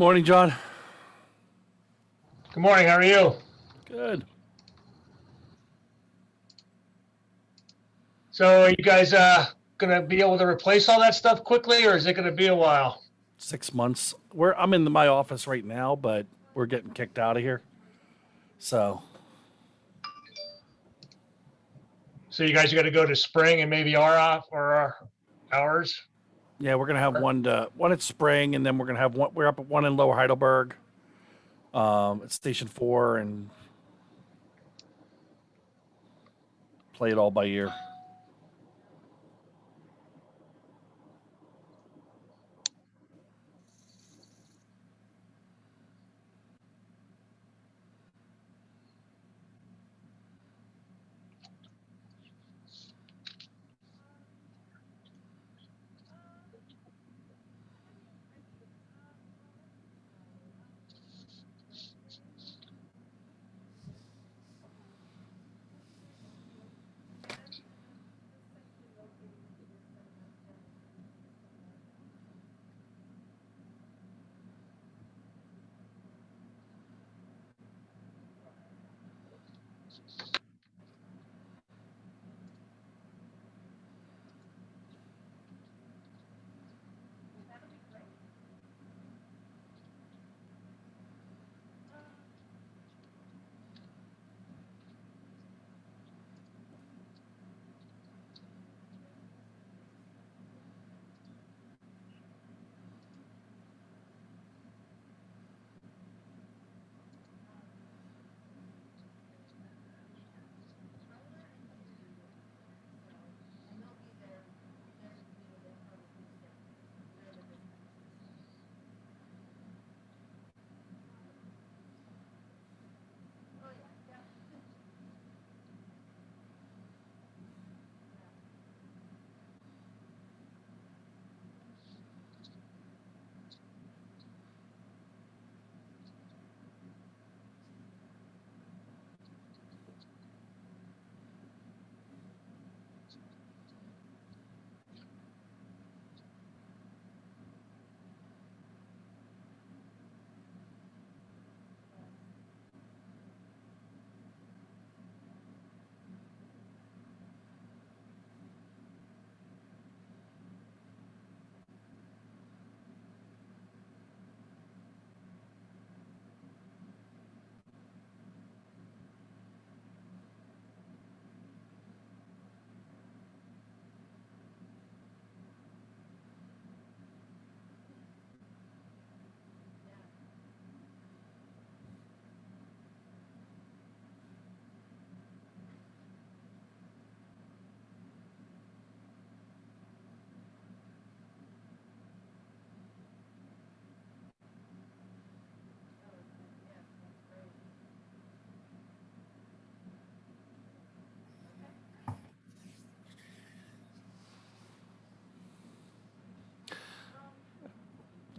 Morning, John. Good morning. How are you? Good. So, are you guys gonna be able to replace all that stuff quickly, or is it gonna be a while? 6 months. I'm in my office right now, but we're getting kicked out of here. So So, you guys are gonna go to spring and maybe our hours. yeah, we're gonna have one at Spring, and then we're gonna have one. We're up at one in Lower Heidelberg, at Station 4, and play it all by ear.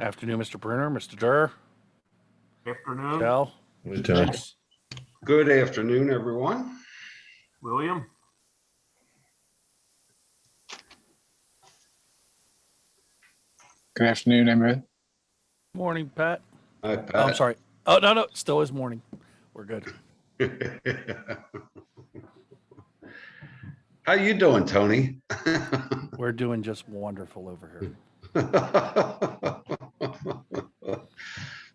Afternoon, Mr. Bruner, Mr. Durr, Afternoon, Cal. Thanks. Good afternoon, everyone. William. Good afternoon, Emery. Morning, Pat. Hi, Oh, I'm Pat. sorry. Oh, no, still is morning. We're good. How you doing, Tony? We're doing just wonderful over here.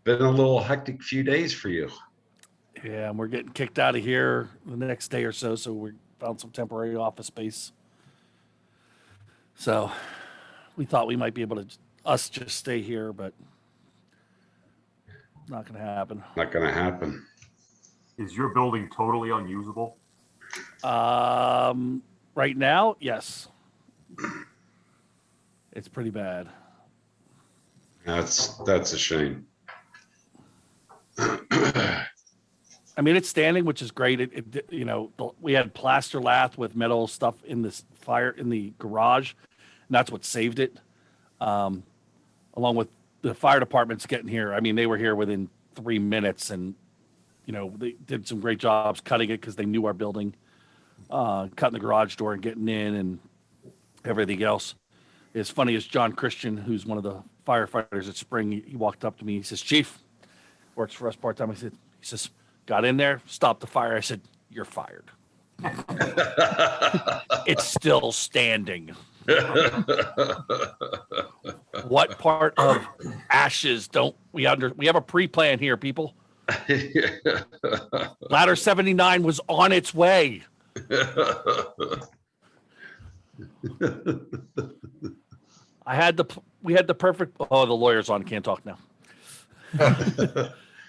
Been a little hectic few days for you. Yeah, and we're getting kicked out of here the next day or so, so we found some temporary office space. So we thought we might be able to just stay here, but not going to happen. Not gonna happen. Is your building totally unusable? Right now, yes. It's pretty bad. That's a shame. I mean, it's standing, which is great. We had plaster lath with metal stuff in this fire in the garage, and that's what saved it. Along with the fire departments getting here. I mean, they were here within 3 minutes, and they did some great jobs cutting it because they knew our building, cutting the garage door and getting in and everything else. As funny as John Christian, who's one of the firefighters at Spring. He walked up to me. He says, "Chief, works for us part-time." He says, "Got in there, stopped the fire." I said, "You're fired. It's still standing." What part of ashes don't we we have a pre-plan here, people. Ladder 79 was on its way. We had the perfect, oh, the lawyer's on, can't talk now.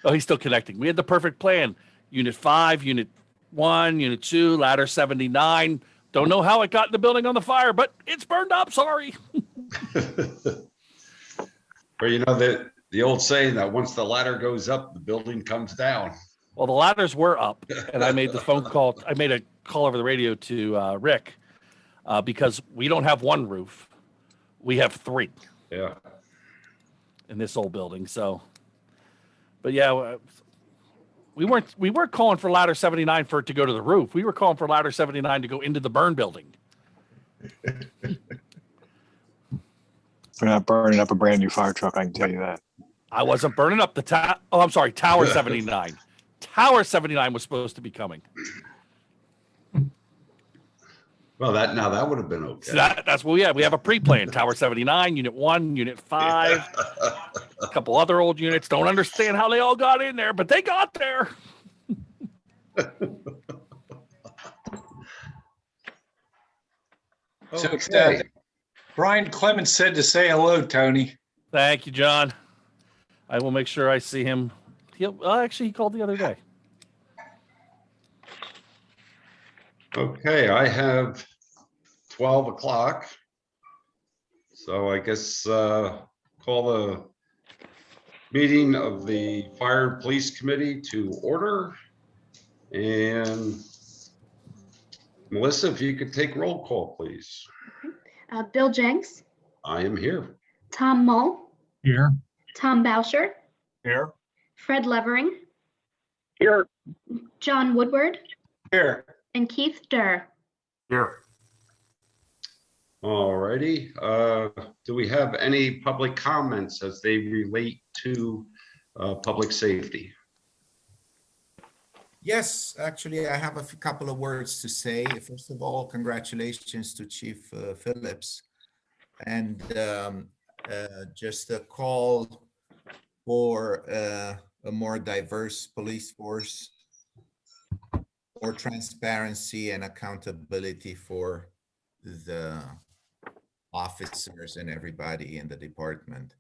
Oh, he's still connecting. We had the perfect plan. Unit 5, Unit 1, Unit 2, Ladder 79. Don't know how it got in the building on the fire, but it's burned up, sorry. Or you know, the old saying that once the ladder goes up, the building comes down. Well, the ladders were up, and I made the phone call. I made a call over the radio to Rick because we don't have one roof. We have 3 Yeah. in this old building. So, but yeah, we weren't calling for ladder 79 for it to go to the roof. We were calling for ladder 79 to go into the burn building. We're not burning up a brand new fire truck, I can tell you that. I wasn't burning up the Tower 79. Tower 79 was supposed to be coming. Well, that would have been okay. So that's what we have. We have a pre-plan. Tower 79, Unit 1, Unit 5, a couple other old units. Don't understand how they all got in there, but they got there. So Okay. Brian Clemens said to say hello, Tony. Thank you, John. I will make sure I see him. Actually, he called the other day. Okay, I have 12 o'clock. So I guess call the meeting of the Fire and Police Committee to order. And Melissa, if you could take roll call, please. Bill Jenks, I am here. Tom Mull, Here. Tom Bauscher, Here. Fred Levering, Here. John Woodward, Here. and Keith Durr. Here. All righty. Do we have any public comments as they relate to public safety? Yes, actually, I have a couple of words to say. First of all, congratulations to Chief Phillips. And just a call for a more diverse police force, more transparency and accountability for the officers and everybody in the department.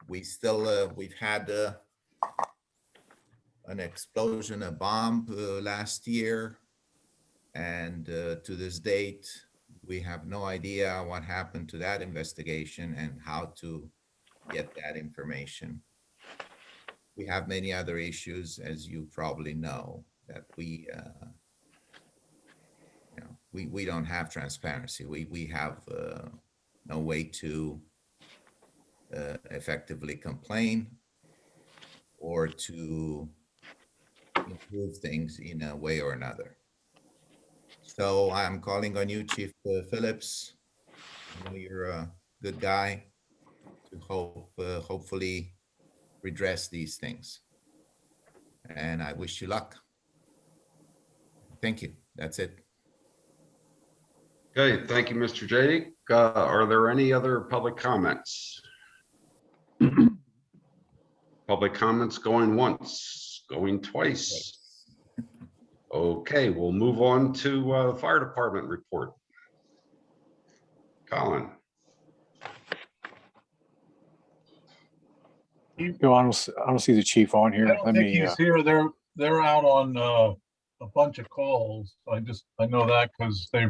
We've had an explosion, a bomb last year. And to this date, we have no idea what happened to that investigation and how to get that information. We have many other issues, as you probably know, that we don't have transparency. We have no way to effectively complain or to improve things in a way or another. So I'm calling on you, Chief Phillips. I know you're a good guy to hopefully redress these things. And I wish you luck. Thank you. That's it. Okay, thank you, Mr. Jadik. Are there any other public comments? Public comments going once, going twice. Okay, we'll move on to fire department report. Colin. Yo, I don't see the chief on here. I don't Let think me, he's here. They're out on a bunch of calls. I know that because they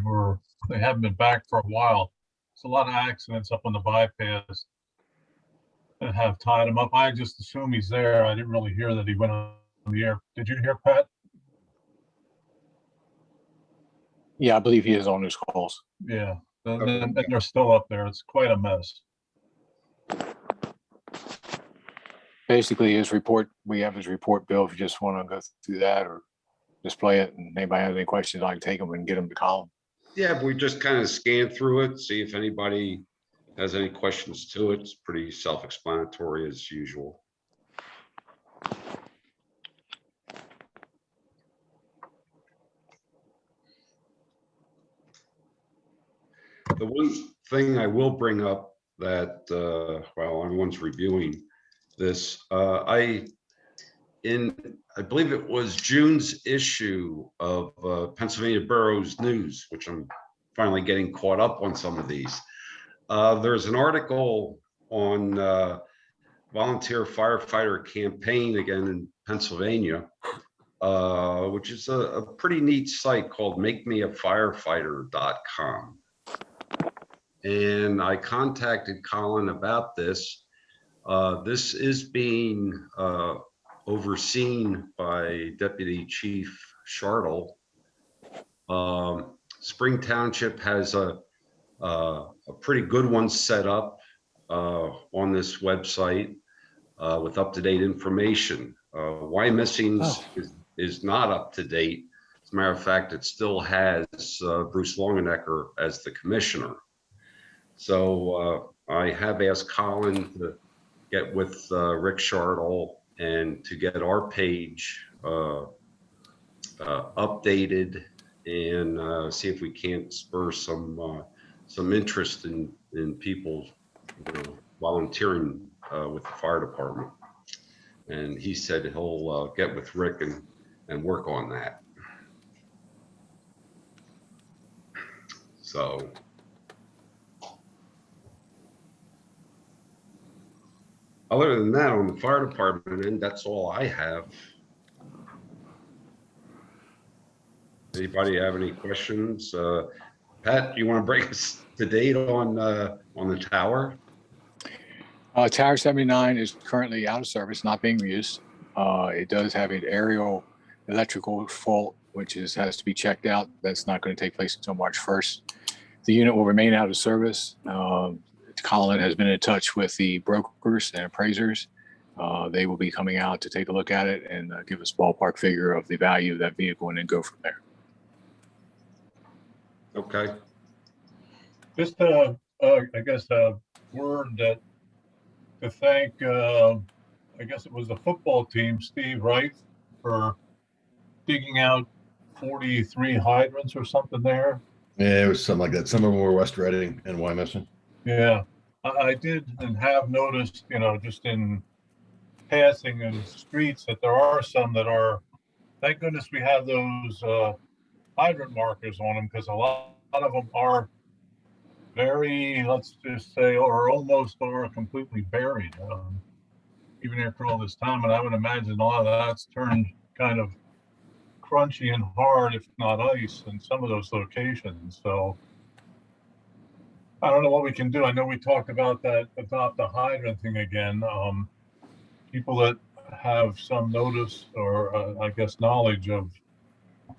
haven't been back for a while. It's a lot of accidents up on the bypass that have tied him up. I just assume he's there. I didn't really hear that he went on the air. Did you hear, Pat? yeah, I believe he is on his calls. Yeah, and they're still up there. It's quite a mess. Basically, his report, we have his report, Bill, if you just want to go through that or display it, and anybody has any questions, I can take them and get them to Colin. Yeah, we just kind of scan through it, see if anybody has any questions to it, it's pretty self-explanatory as usual. The one thing I will bring up that, while everyone's reviewing this, I believe it was June's issue of Pennsylvania Boroughs News, which I'm finally getting caught up on some of these. There's an article on volunteer firefighter campaign again in Pennsylvania, which is a pretty neat site called makemeafirefighter.com. And I contacted Colin about this. This is being overseen by Deputy Chief Shartle. Spring Township has a pretty good one set up on this website with up-to-date information. Why Missing's is not up to date. As a matter of fact, it still has Bruce Longenecker as the commissioner. So I have asked Colin to get with Rick Shartle and to get our page updated and see if we can't spur some interest in people volunteering with the fire department. And he said he'll get with Rick and work on that. So. Other than that, on the fire department end, that's all I have. Anybody have any questions? Pat, you want to bring us to date on the tower? Tower 79 is currently out of service, not being used. It does have an aerial electrical fault, which has to be checked out. That's not going to take place until March 1st. The unit will remain out of service. Colin has been in touch with the brokers and appraisers. They will be coming out to take a look at it and give us a ballpark figure of the value of that vehicle and then go from there. Okay. Just I guess a word that to thank, I guess it was the football team, Steve Wright, for digging out 43 hydrants or something there. Yeah, it was something like that. Some of them were West Reading and Wyomissing. Yeah, I did and have noticed, just in passing in the streets that there are some that are, thank goodness we have those hydrant markers on them, because a lot of them are very, let's just say, or almost or completely buried, even after all this time. And I would imagine a lot of that's turned kind of crunchy and hard, if not ice, in some of those locations. So I don't know what we can do. I know we talked about that, about the hydrant thing again. People that have some notice or I guess knowledge of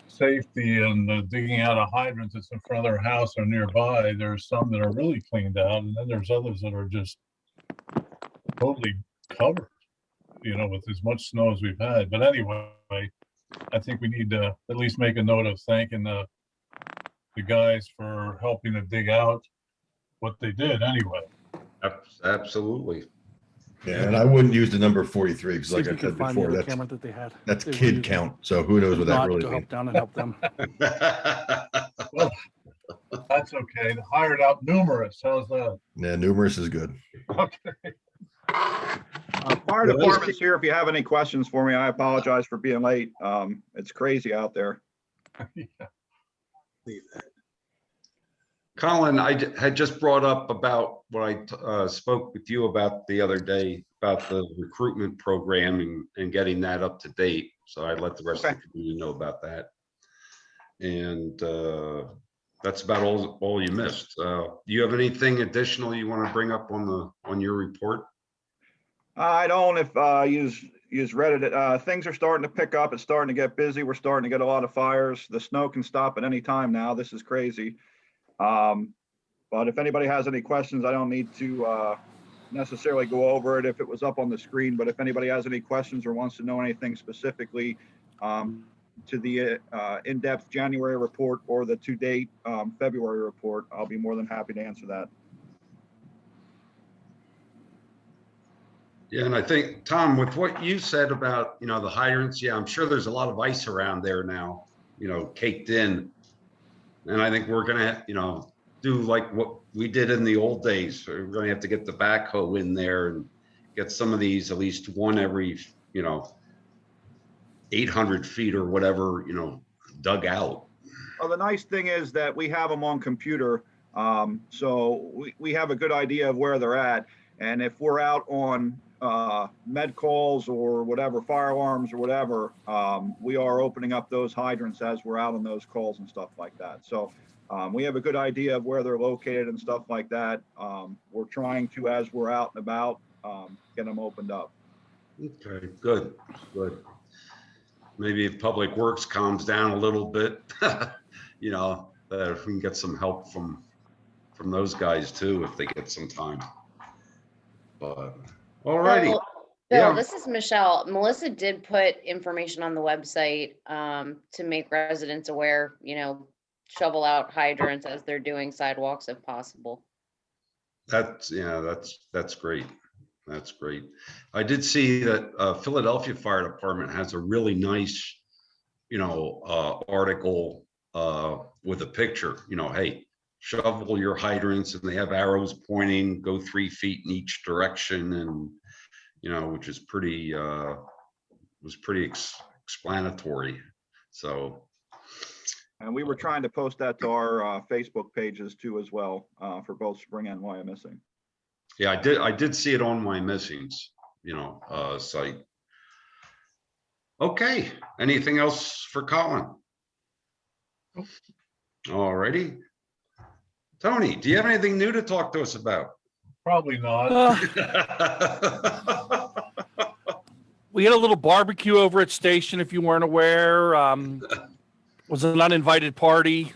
safety and digging out a hydrant that's in front of their house or nearby, there's some that are really cleaned out, and then there's others that are just totally covered, with as much snow as we've had. But anyway, I think we need to at least make a note of thanking the guys for helping to dig out what they did anyway. Absolutely. Yeah, and I wouldn't use the number 43 because, See like if I we can said find before, the other that's camera that they had. that's They were kid using. count. So who knows what that Not really to help means? down and help them. Well, that's okay. They hired out numerous. How's that? Yeah, numerous is good. Okay. Fire department's here. If you have any questions for me, I apologize for being late. It's crazy out there. Colin, I had just brought up about what I spoke with you about the other day about the recruitment program and getting that up to date. So I'd let the rest of the community know about that. And that's about all you missed. Do you have anything additional you want to bring up on your report? I don't. If you've read it, things are starting to pick up. It's starting to get busy. We're starting to get a lot of fires. The snow can stop at any time now. This is crazy. But if anybody has any questions, I don't need to necessarily go over it if it was up on the screen. But if anybody has any questions or wants to know anything specifically to the in-depth January report or the to-date February report, I'll be more than happy to answer that. Yeah, and I think, Tom, with what you said about, the hydrants, yeah, I'm sure there's a lot of ice around there now, caked in. And I think we're gonna, do like what we did in the old days. We're gonna have to get the backhoe in there and get some of these, at least one every, 800 feet or whatever, dug out. Well, the nice thing is that we have them on computer. So we have a good idea of where they're at. And if we're out on med calls or whatever, fire alarms or whatever, we are opening up those hydrants as we're out on those calls and stuff like that. So we have a good idea of where they're located and stuff like that. We're trying to, as we're out and about, get them opened up. Okay, good. Maybe if Public Works calms down a little bit, that we can get some help from those guys too, if they get some time. But, all righty. Bill, Yeah. this is Michelle. Melissa did put information on the website to make residents aware, shovel out hydrants as they're doing sidewalks if possible. That's great. That's great. I did see that Philadelphia Fire Department has a really nice, article with a picture, hey, shovel your hydrants, and they have arrows pointing, go 3 feet in each direction, and, which is pretty, explanatory. So. And we were trying to post that to our Facebook pages too as well, for both Spring and Wyomissing. Yeah, I did see it on my missings, site. Okay, anything else for Colin? All righty. Tony, do you have anything new to talk to us about? Probably not. We had a little barbecue over at Station, if you weren't aware. Was an uninvited party.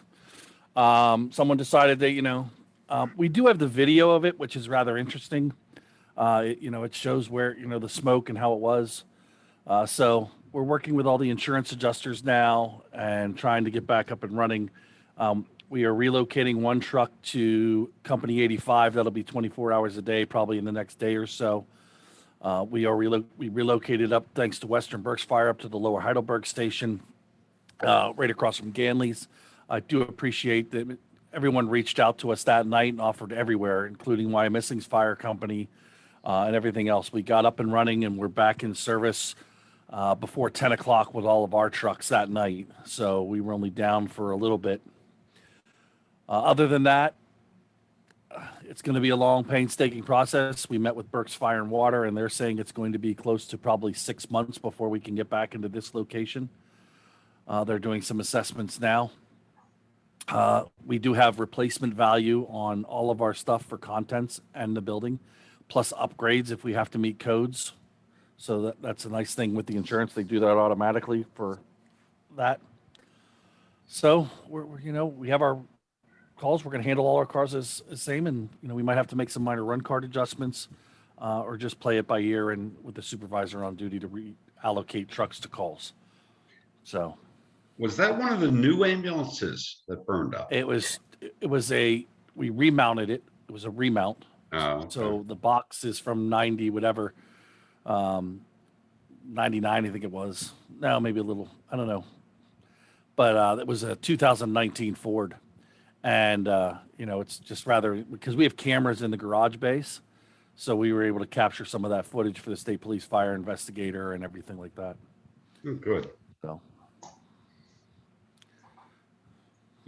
Someone decided that, we do have the video of it, which is rather interesting. It shows where, the smoke and how it was. So we're working with all the insurance adjusters now and trying to get back up and running. We are relocating one truck to Company 85. That'll be 24 hours a day, probably in the next day or so. We relocated up, thanks to Western Berks Fire, up to the Lower Heidelberg Station, right across from Ganley's. I do appreciate that everyone reached out to us that night and offered everywhere, including Wyomissing's Fire Company and everything else. We got up and running, and we're back in service before 10 o'clock with all of our trucks that night. So we were only down for a little bit. Other than that, it's going to be a long, painstaking process. We met with Berks Fire and Water, and they're saying it's going to be close to probably 6 months before we can get back into this location. They're doing some assessments now. We do have replacement value on all of our stuff for contents and the building, plus upgrades if we have to meet codes. So that's a nice thing with the insurance. They do that automatically for that. So we have our calls. We're going to handle all our cars as same, and we might have to make some minor run card adjustments, or just play it by ear and with the supervisor on duty to reallocate trucks to calls. So. Was that one of the new ambulances that burned up? We remounted it. It was a remount. Oh, okay. So the box is from 90, whatever, 99, I think it was. No, maybe a little, I don't know. But it was a 2019 Ford. And, it's just rather, because we have cameras in the garage base. So we were able to capture some of that footage for the state police fire investigator and everything like that. Good. So.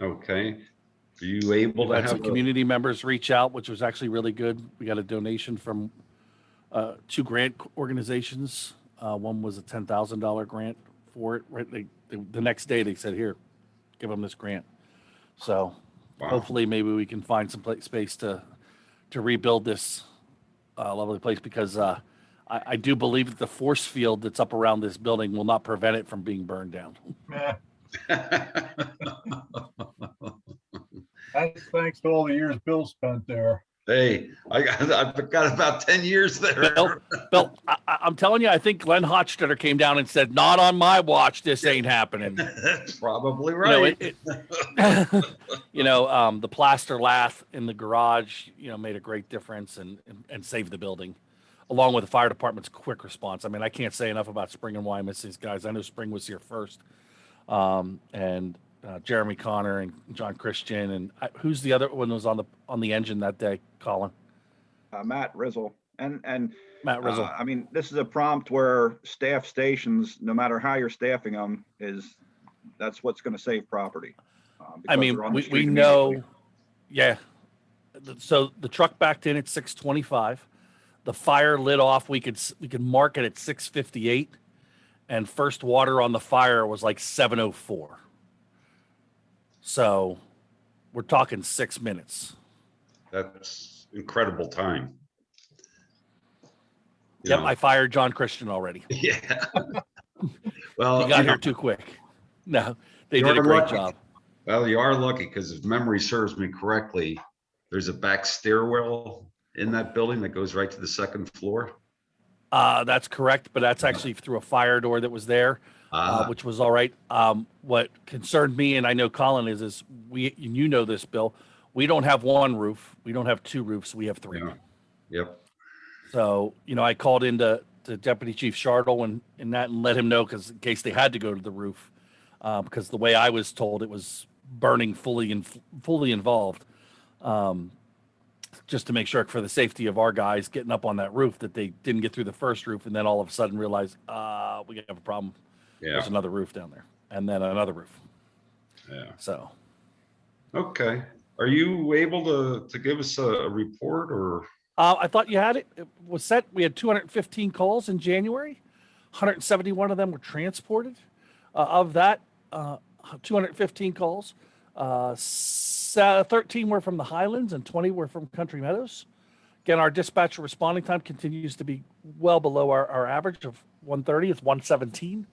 Okay. Are you able to Had have some community members reach out, which was actually really good. We got a donation from 2 grant organizations. One was a $10,000 grant for it. Right, the next day they said, "Here, give them this grant." So hopefully, maybe we can find some space to rebuild this lovely place, because I do believe that the force field that's up around this building will not prevent it from being burned down. That's thanks to all the years Bill spent there. Hey, I've got about 10 years there. Bill, I'm telling you, I think Glenn Hochstetter came down and said, "Not on my watch. This ain't happening." That's probably right. The plaster lath in the garage, made a great difference and saved the building. along with the fire department's quick response. I mean, I can't say enough about Spring and Wyomissing's guys. I know Spring was here first, and Jeremy Connor and John Christian, and who's the other one that was on the engine that day? Colin. Matt Rizzle. And Matt Rizzle. I mean, this is a prompt where staff stations, no matter how you're staffing them, that's what's going to save property. I because mean, they're on the we street know, immediately. yeah. So the truck backed in at 6:25. The fire lit off. We could mark it at 6:58, and first water on the fire was like 7:04. So we're talking 6 minutes. That's incredible time. You Yep, know, I fired John Christian already. Yeah. Well, He got you know, here too quick. No, they You're did a great lucky. job. well, you are lucky because if memory serves me correctly, there's a back stairwell in that building that goes right to the second floor. That's correct, but that's actually through a fire door that was there, which was all right. What concerned me, and I know Colin is you know this, Bill, we don't have one roof. We don't have two roofs. We have three. Yeah. Yep. So, I called into Deputy Chief Shardle and let him know, because in case they had to go to the roof, because the way I was told, it was burning fully involved. Just to make sure for the safety of our guys getting up on that roof that they didn't get through the first roof and then all of a sudden realize, we have a problem. Yeah. There's another roof down there, and then another roof. Yeah. So, Okay. Are you able to give us a report or? I thought you had it. It was set. We had 215 calls in January. 171 of them were transported. Of that, 215 calls, 13 were from the Highlands and 20 were from Country Meadows. Again, our dispatcher responding time continues to be well below our average of 130. It's 117.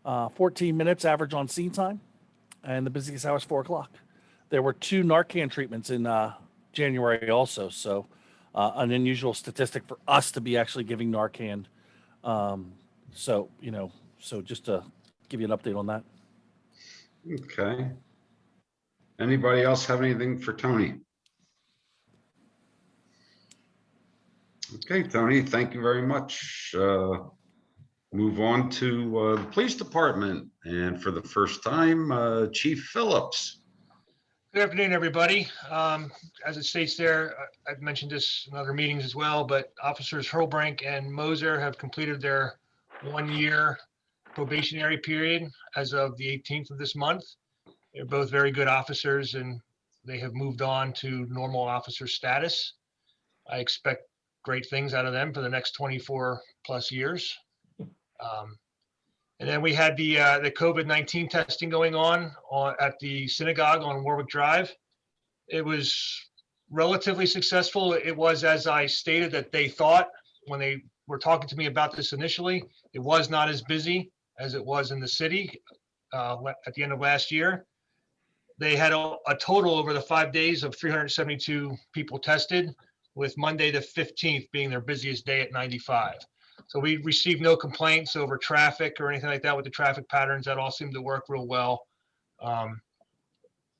14 minutes average on scene time, and the busiest hour is 4 o'clock. There were 2 Narcan treatments in January also, so an unusual statistic for us to be actually giving Narcan. So just to give you an update on that. Okay. Anybody else have anything for Tony? Okay, Tony, thank you very much. Move on to the police department, and for the first time, Chief Phillips. Good afternoon, everybody. As it states there, I've mentioned this in other meetings as well, but Officers Hurlbrink and Moser have completed their 1-year probationary period as of the 18th of this month. They're both very good officers, and they have moved on to normal officer status. I expect great things out of them for the next 24 plus years. And then we had the COVID-19 testing going on at the synagogue on Warwick Drive. It was relatively successful. It was, as I stated, that they thought when they were talking to me about this initially. It was not as busy as it was in the city at the end of last year. They had a total over the 5 days of 372 people tested, with Monday the 15th being their busiest day at 95. So we received no complaints over traffic or anything like that with the traffic patterns. That all seemed to work real well.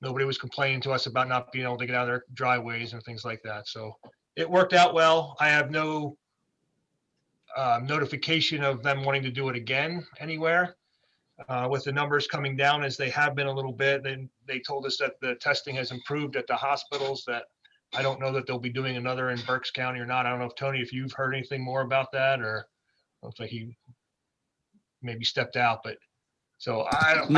Nobody was complaining to us about not being able to get out of their driveways and things like that. So it worked out well. I have no notification of them wanting to do it again anywhere. With the numbers coming down as they have been a little bit, then they told us that the testing has improved at the hospitals. That I don't know that they'll be doing another in Berks County or not. I don't know if Tony, if you've heard anything more about that, or looks like he maybe stepped out, but so I don't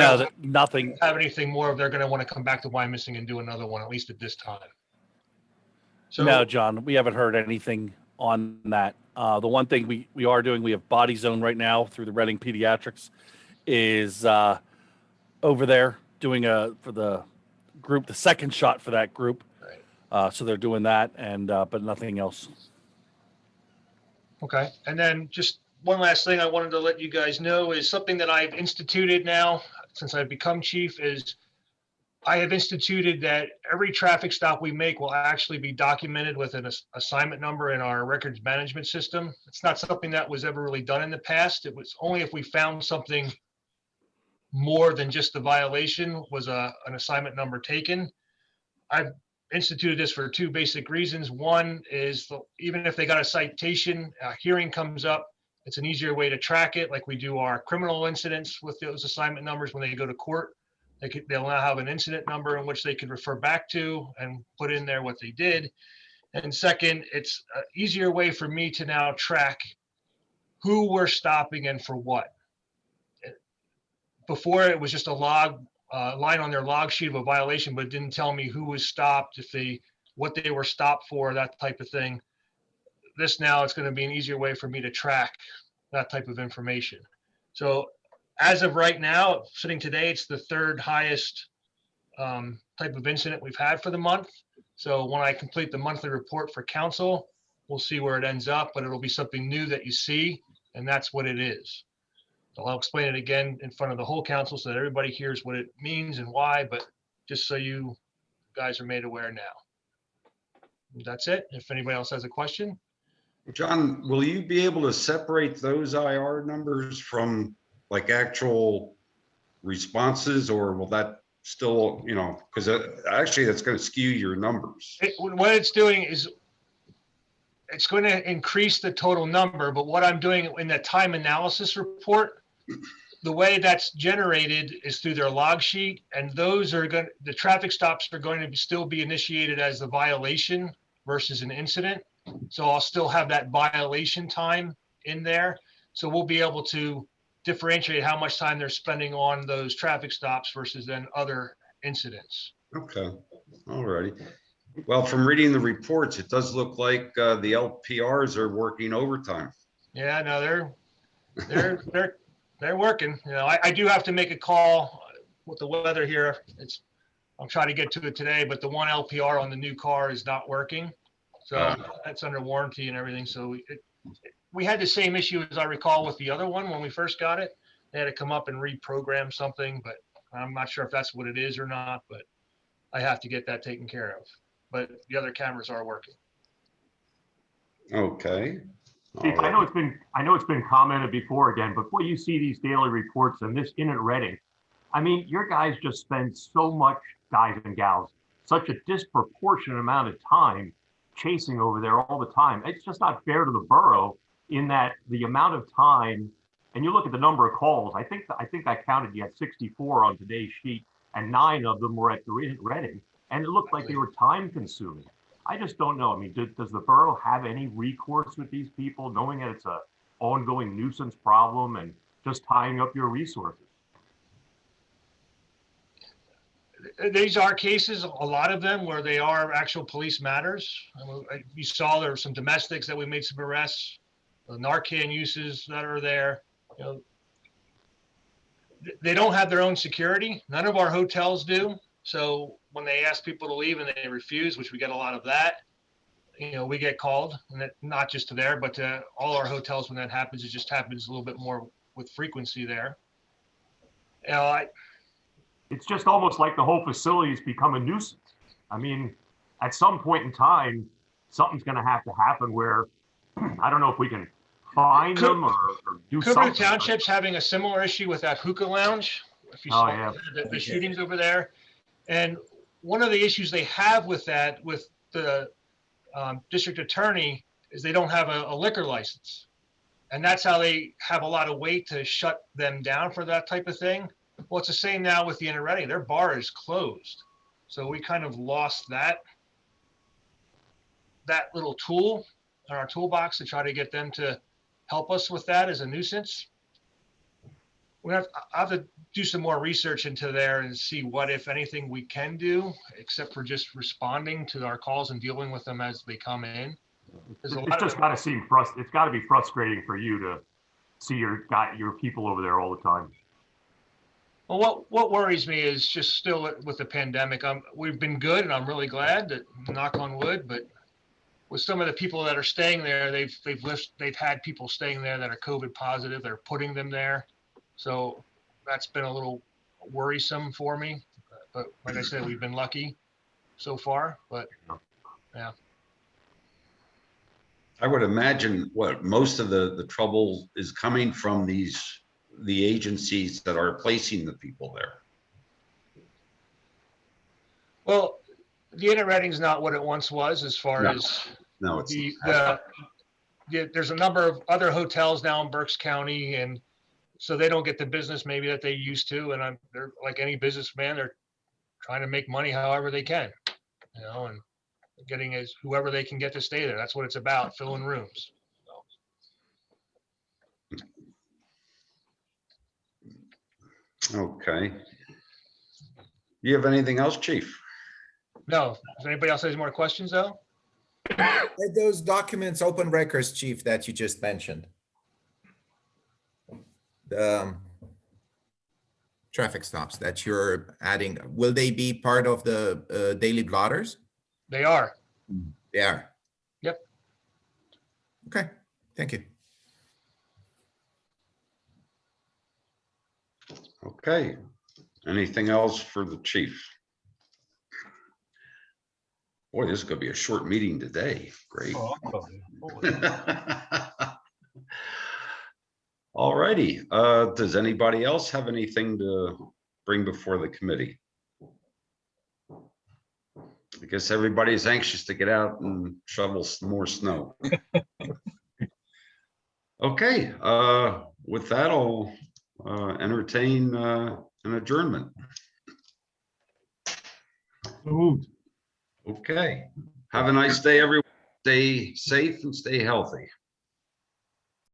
Nothing. have anything more if they're going to want to come back to Wyomissing and do another one, at least at this time. So No, John, we haven't heard anything on that. The one thing we are doing, we have Body Zone right now through the Reading Pediatrics, is over there doing for the group, the second shot for that group. Right. So they're doing that, and but nothing else. Okay, and then just one last thing I wanted to let you guys know is something that I've instituted now since I've become chief is I have instituted that every traffic stop we make will actually be documented with an assignment number in our records management system. It's not something that was ever really done in the past. It was only if we found something more than just the violation was an assignment number taken. I've instituted this for two basic reasons. One is even if they got a citation, a hearing comes up, it's an easier way to track it, like we do our criminal incidents with those assignment numbers when they go to court. They'll now have an incident number in which they could refer back to and put in there what they did. And second, it's an easier way for me to now track who we're stopping and for what. Before, it was just a log line on their log sheet of a violation, but it didn't tell me who was stopped, what they were stopped for, that type of thing. This now, it's going to be an easier way for me to track that type of information. So as of right now, sitting today, it's the third highest type of incident we've had for the month. So when I complete the monthly report for council, we'll see where it ends up, but it'll be something new that you see, and that's what it is. So I'll explain it again in front of the whole council so that everybody hears what it means and why, but just so you guys are made aware now. That's it. If anybody else has a question. John, will you be able to separate those IR numbers from like actual responses, or will that still, because actually that's going to skew your numbers? What it's doing is it's going to increase the total number, but what I'm doing in the time analysis report, the way that's generated is through their log sheet, and those are going, the traffic stops are going to still be initiated as a violation versus an incident. So I'll still have that violation time in there. So we'll be able to differentiate how much time they're spending on those traffic stops versus then other incidents. Okay, all righty. Well, from reading the reports, it does look like the LPRs are working overtime. Yeah, no, they're working. I do have to make a call with the weather here. I'm trying to get to it today, but the one LPR on the new car is not working. So that's under warranty and everything. So we had the same issue as I recall with the other one when we first got it. They had to come up and reprogram something, but I'm not sure if that's what it is or not, but I have to get that taken care of. But the other cameras are working. Okay. Steve, I know it's been commented before again, but boy, you see these daily reports and this in at Reading. I mean, your guys just spend so much, guys and gals, such a disproportionate amount of time chasing over there all the time. It's just not fair to the borough in that the amount of time, and you look at the number of calls, I think I counted you had 64 on today's sheet and 9 of them were at the Reading, and it looked like they were time consuming. I just don't know. I mean, does the borough have any recourse with these people, knowing that it's a ongoing nuisance problem and just tying up your resources? These are cases, a lot of them, where they are actual police matters. You saw there were some domestics that we made some arrests, the Narcan uses that are there. They don't have their own security. None of our hotels do. So when they ask people to leave and they refuse, which we get a lot of that, we get called, and not just to there, but to all our hotels. When that happens, it just happens a little bit more with frequency there. It's just almost like the whole facility has become a nuisance. I mean, at some point in time, something's going to have to happen where, I don't know if we can find them or do something. Cooper Township's having a similar issue with that hookah lounge. If you saw the shootings over there. And one of the issues they have with that, with the district attorney, is they don't have a liquor license. And that's how they have a lot of weight to shut them down for that type of thing. Well, it's the same now with the Inn at Reading. Their bar is closed. So we kind of lost that little tool in our toolbox to try to get them to help us with that as a nuisance. I have to do some more research into there and see what, if anything, we can do, except for just responding to our calls and dealing with them as they come in. It's just got to seem it's got to be frustrating for you to see your people over there all the time. Well, what worries me is just still with the pandemic. We've been good, and I'm really glad that, knock on wood, but with some of the people that are staying there, they've had people staying there that are COVID positive. They're putting them there. So that's been a little worrisome for me. But like I said, we've been lucky so far, but yeah. I would imagine most of the trouble is coming from the agencies that are placing the people there. Well, The inner Reading's not what it once was as far No. as No, it's, there's a number of other hotels now in Berks County, and so they don't get the business maybe that they used to. And they're like any businessman, they're trying to make money however they can, and getting as whoever they can get to stay there. That's what it's about, filling rooms. okay. You have anything else, chief? No, does anybody else have any more questions though? Those documents, open records, chief, that you just mentioned. The traffic stops that you're adding, will they be part of the daily blotters? They are. They are. Yep. Okay, thank you. Okay. Anything else for the chief? Boy, this is gonna be a short meeting today. Great. Oh, I'm sorry. Holy- All righty. Does anybody else have anything to bring before the committee? I guess everybody's anxious to get out and shovel some more snow. Okay, with that, I'll entertain an adjournment. Moved. Okay. Have a nice day, everyone. Stay safe and stay healthy.